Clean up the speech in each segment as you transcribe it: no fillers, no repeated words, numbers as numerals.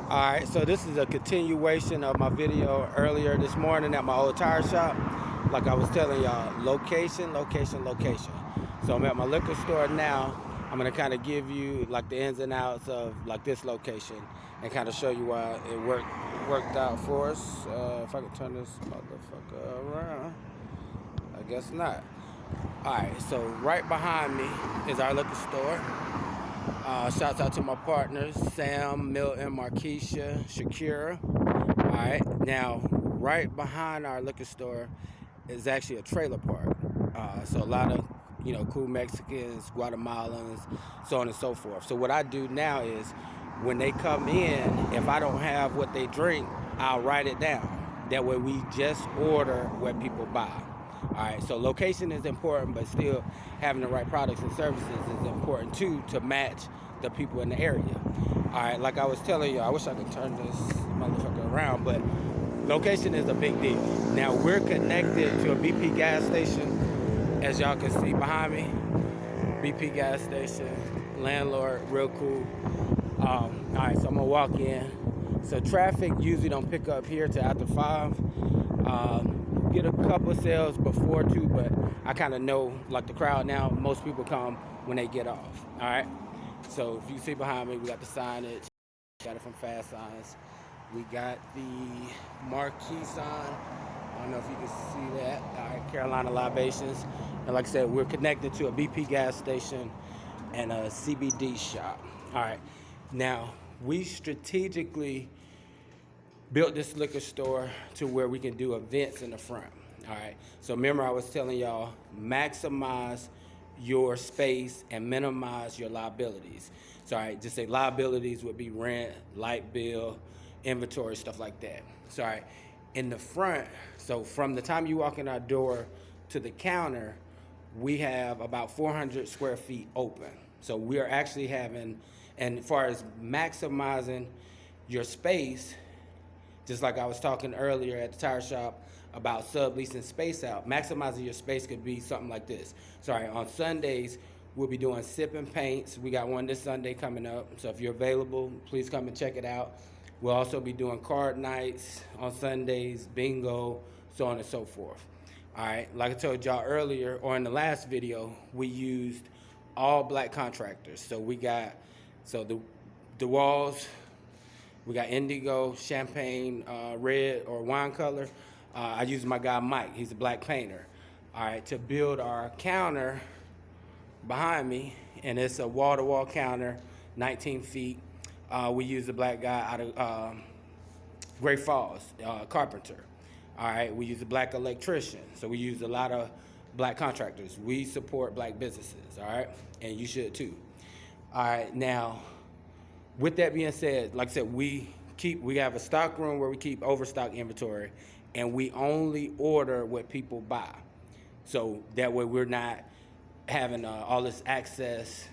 Alright, so this is a continuation of my video earlier this morning at my old tire shop. Like I was telling y'all, location, location, location. So I'm at my liquor store now. I'm gonna kind of give you like the ins and outs of like this location and kind of show you why it worked out for us. If I could turn this motherfucker around, I guess not. Alright, so right behind me is our liquor store. Shouts out to my partners, Sam, Milton, Markeisha, Shakira. All right, now right behind our liquor store is actually a trailer park. So a lot of cool Mexicans, Guatemalans, so on and so forth. So what I do now is when they come in, if I don't have what they drink, I'll write it down. That way we just order what people buy. All right, so location is important, but still having the right products and services is important too to match the people in the area. All right, like I was telling you, I wish I could turn this motherfucker around, but location is a big deal. Now we're connected to a BP gas station, as y'all can see behind me. BP gas station, landlord, real cool. All right, so I'm gonna walk in. So traffic usually don't pick up here till after 5. Get a couple of sales before 2, but I kind of know like the crowd now. Most people come when they get off. All right. So if you see behind me, we got the signage. Got it from Fast Signs. We got the marquee sign. I don't know if you can see that. All right, Carolina Libations. And like I said, we're connected to a BP gas station and a CBD shop. All right. Now we strategically built this liquor store to where we can do events in the front. All right. So remember I was telling y'all, maximize your space and minimize your liabilities. So all right, just say liabilities would be rent, light bill, inventory, stuff like that. So all right, in the front, so from the time you walk in our door to the counter, we have about 400 square feet open. So we're actually having, and as far as maximizing your space, just like I was talking earlier at the tire shop about subleasing space out, maximizing your space could be something like this. Sorry, on Sundays, we'll be doing sip and paints. We got one this Sunday coming up. So if you're available, please come and check it out. We'll also be doing card nights on Sundays, bingo, so on and so forth. All right, like I told y'all earlier, or in the last video, we used all black contractors. So we got, the walls, we got indigo, champagne, red, or wine color. I used my guy Mike, he's a black painter. All right, to build our counter behind me, and it's a wall-to-wall counter, 19 feet. We used a black guy out of Great Falls, carpenter. All right, we use a black electrician. So we use a lot of black contractors. We support black businesses, all right? And you should too. All right, now, with that being said, like I said, we have a stock room where we keep overstock inventory, and we only order what people buy. So that way we're not having all this excess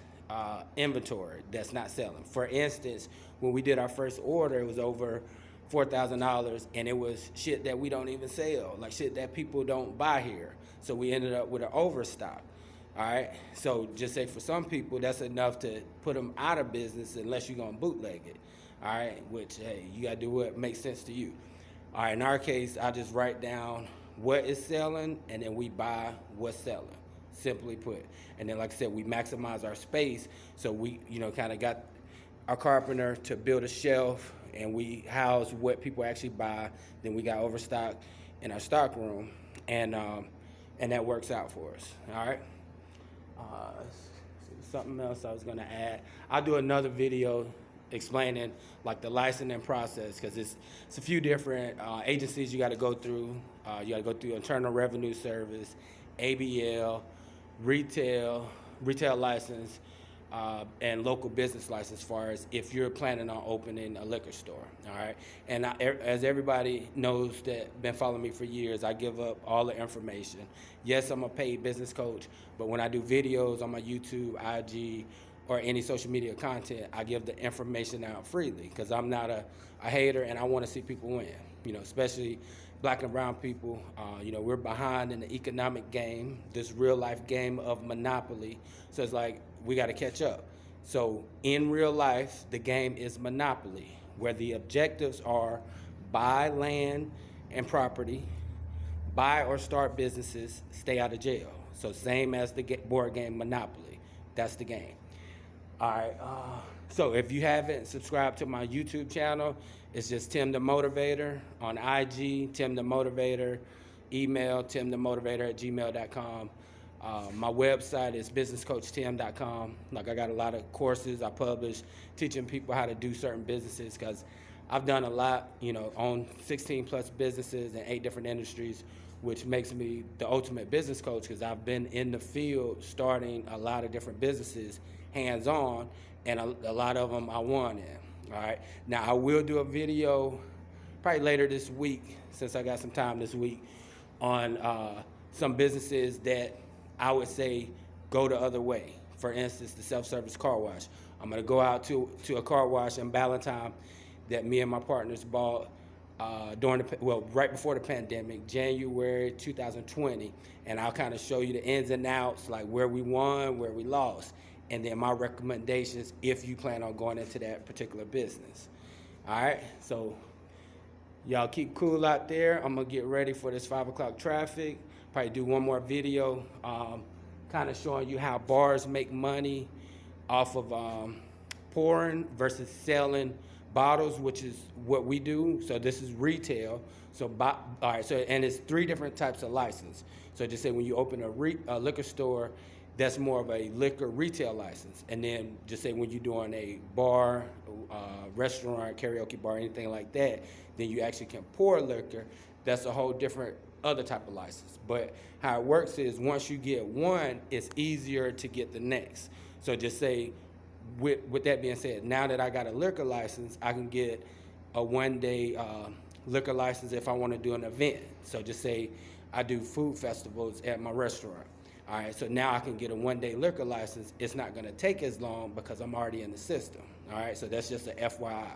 inventory that's not selling. For instance, when we did our first order, it was over $4,000, and it was shit that we don't even sell, like shit that people don't buy here. So we ended up with an overstock. All right, so just say for some people that's enough to put them out of business unless you're gonna bootleg it. All right, which hey, you gotta do what makes sense to you. All right, in our case, I just write down what is selling, and then we buy what's selling. Simply put, and then like I said, we maximize our space. So we, kind of got our carpenter to build a shelf, and we house what people actually buy. Then we got overstock in our stock room, and that works out for us. All right. Something else I was gonna add. I'll do another video explaining like the licensing process, because it's a few different agencies you got to go through. You got to go through Internal Revenue Service, ABL, retail license, and local business license, as far as if you're planning on opening a liquor store. All right, and as everybody knows that been following me for years, I give up all the information. Yes, I'm a paid business coach, but when I do videos on my YouTube, IG, or any social media content, I give the information out freely, because I'm not a hater, and I want to see people win, especially black and brown people. We're behind in the economic game, this real life game of monopoly. So it's like we got to catch up. So in real life, the game is monopoly. where the objectives are buy land and property, buy or start businesses, stay out of jail. So same as the board game Monopoly. That's the game. All right. So if you haven't subscribed to my YouTube channel, it's just Tim the Motivator on IG, Tim the Motivator, email timthemotivator@gmail.com. My website is businesscoachtim.com. Like I got a lot of courses I publish teaching people how to do certain businesses because I've done a lot, own 16 plus businesses in 8 different industries, which makes me the ultimate business coach because I've been in the field starting a lot of different businesses hands-on, and a lot of them I won in. All right. Now I will do a video probably later this week, since I got some time this week, on some businesses that I would say go the other way. For instance, the self-service car wash. I'm gonna go out to a car wash in Ballantyne that me and my partners bought right before the pandemic, January 2020, and I'll kind of show you the ins and outs, like where we won, where we lost, and then my recommendations if you plan on going into that particular business. All right, so y'all keep cool out there. I'm gonna get ready for this 5 o'clock traffic. Probably do one more video, kind of showing you how bars make money off of pouring versus selling bottles, which is what we do. So this is retail. So all right. So and it's 3 different types of license. So just say when you open a liquor store, that's more of a liquor retail license. And then just say when you're doing a bar, restaurant, karaoke bar, anything like that, then you actually can pour liquor. That's a whole different other type of license. But how it works is once you get one, it's easier to get the next. So just say, with that being said, now that I got a liquor license, I can get a 1-day liquor license if I want to do an event. So just say I do food festivals at my restaurant. All right, so now I can get a 1-day liquor license. It's not going to take as long because I'm already in the system. All right, so that's just a FYI.